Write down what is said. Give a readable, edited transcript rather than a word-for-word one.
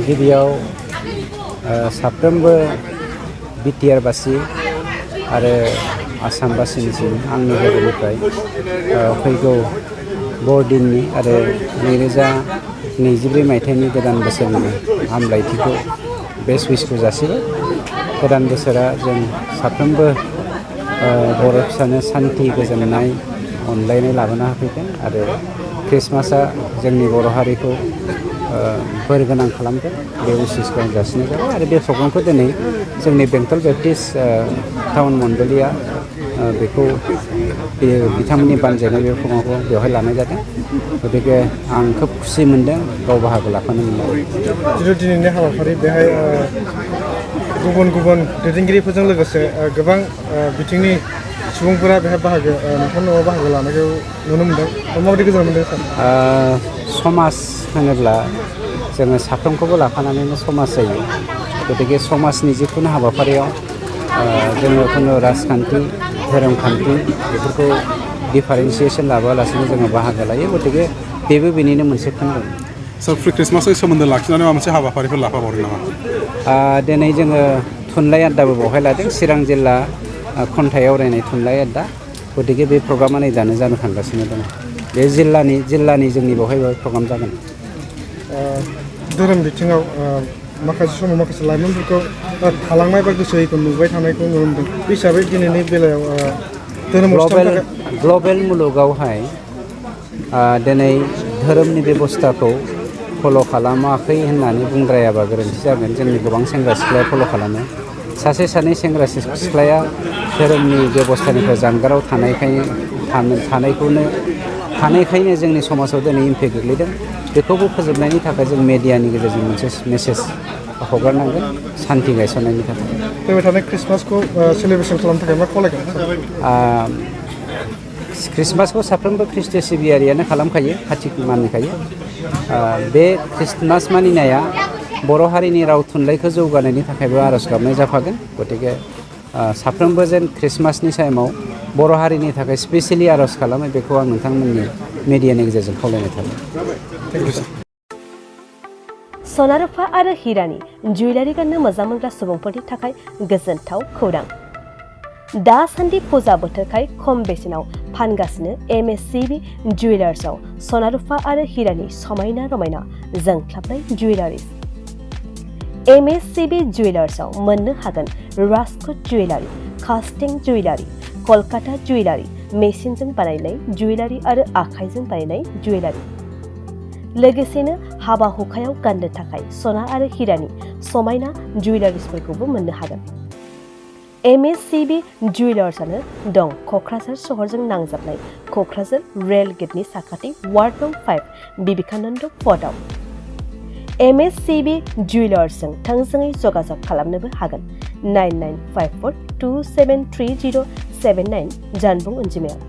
गिबियाव साफ्रोमबो बिटिआर बासि आरो आसामबासिनिसिम आंनि गोरबोनिफ्राय फैगौ बरदिननि आरो 2024 मायथाइनि गोदान बोसोरनि हामलायथिखौ बेस्ट विशखौ जासिबाय। गोदान बोसोरा जों साफ्रोमबो बर' फिसानो सान्थि गोजोननाय अनलायनाय लाबोना होफैगोन आरो ख्रिस्टमासआ जोंनि बर' हारिखौ बोर गोनां खालामगोन बे उसिसखौ आं जासिनाय जाबाय आरो बे प्रग्रामखौ दिनै जोंनि बेंटल बेप्टिस्ट टाउन मण्डलिया बेखौ बिथांमोननि बानजायनाय बे प्रग्रामखौ बेवहाय लानाय जादों। गतिके आं खोब खुसि मोनदों गाव बाहागो लाफानो मोननानै। जिथु दिनैनि हाबाफारि बेहाय गुबुन गुबुन दैदेनगिरिफोरजों लोगोसे गोबां बिथिंनि सुबुंफोरा बेहाय नोंथांनाव बाहागो लानायखौ नुनो मोनदों। माबायदि गोजोन मोनदों सार? समाज होनोब्ला जोङो साफ्रोमखौबो लाफानानैनो समाज जायो। गतिके समाजनि जिखुनु हाबाफारियाव जोङो खुनु राजखान्थि धोरोमखान्थि बेफोरखौ डिफारेन्सियेसन लाबोआलासिनो जोङो बाहागो लायो। गतिके बेबो बेनिनो मोनसे खोन्दो। सार प्रि ख्रिस्टमासजों सोमोन्दो लाखिनानै माबा मोनसे हाबाफारिफोर लाफाबावदों नामा? दिनै जोङो थुनलाइ आड्डाबो बेवहाय लादों, चिरां जिल्ला खन्थाइ आवरायनाय थुनलाइ आड्डा। गतिके बे प्रग्रामा नै दानो जानो थांगासिनो दङ। बे जिल्लानि जोंनि बेवहाय प्रग्राम जागोन। धोरोम बिथिङाव माखासे समाव माखासे लाइमोनफोरखौ थालांनाय बा गोसो होयैखौ नुबाय थानायखौ नुनो मोनदों। बे हिसाबै दिनैनि बेलायाव ग्लबेल मुलुगावहाय दिनै धोरोमनि बेबस्थाखौ फल' खालामाखै होननानै बुंद्रायाबा गोरोन्थि जागोन। जोंनि गोबां सेंग्रा सिख्लाया फल' खालामो। सासे सानै सेंग्रा सिख्लाया धोरोमनि बेबस्थानिफ्राय जानगाराव थानायखायनो जोंनि समाजाव दिनै इम्पेक्ट गोग्लैदों। बेखौबो फोजोबनायनि थाखाय जों मेडियानि गेजेरजों मोनसे मेसेज हगारनांगोन सान्थि गायसननायनि थाखाय। फैबाय थानाय ख्रिस्टमासखौ सेलेब्रेसन खालामनो थाखाय मा खावलायगोन? ख्रिस्टमासखौ साफ्रोमबो ख्रिस्टि सिबियारियानो खालामखायो, खाथि मानिखायो। बे ख्रिस्टमास मानिनाया बर' हारिनि राव थुनलाइखौ जौगानायनि थाखायबो आर'ज गाबनाय जाफागोन। गतिके साफ्रोमबो जेन ख्रिस्टमासनि टाइमाव बर' हारिनि थाखाय स्पेसियेलि आर'ज खालामो बेखौ आं नोंथांमोननि मिडियानि गेजेरजों खावलायनाय थाबाय। सना रुफा आरो हिरानि जुवेलारि गाननो मोजां मोनग्रा सुबुंफोरनि थाखाय गोजोनथाव खौरां। दासान्दि फुजा बोथोरखाय खम बेसेनाव फानगासिनो MSCB जुवेलार्सआव सना रुफा आरो हिरानि समायना रमायना जोंख्लाबनाय जुवेलारिस। MSCB जुवेलार्सआव मोननो हागोन राजकोट जुवेलारि, कास्टिं जुवेलारि, कलकाता जुवेलारि, मेसिनजों बानायनाय जुवेलारि आरो आखाइजों बानायनाय जुवेलारि। लोगोसेनो हाबा हुखायाव गाननो थाखाय सना आरो हिरानि समायना जुवेलारिसफोरखौबो मोननो हागोन। MSCB जुवेलार्सआनो दं क'क्राझार सहरजों नांजाबनाय क'क्राझार रेल गेटनि साखाथि वार्ड नं 5 बिबेकानन्द फर्टआव। MSCB जुवेलार्सजों थोंजोङै जगाजग खालामनोबो हागोन 9954273079 जानबुं अनजिमायाव।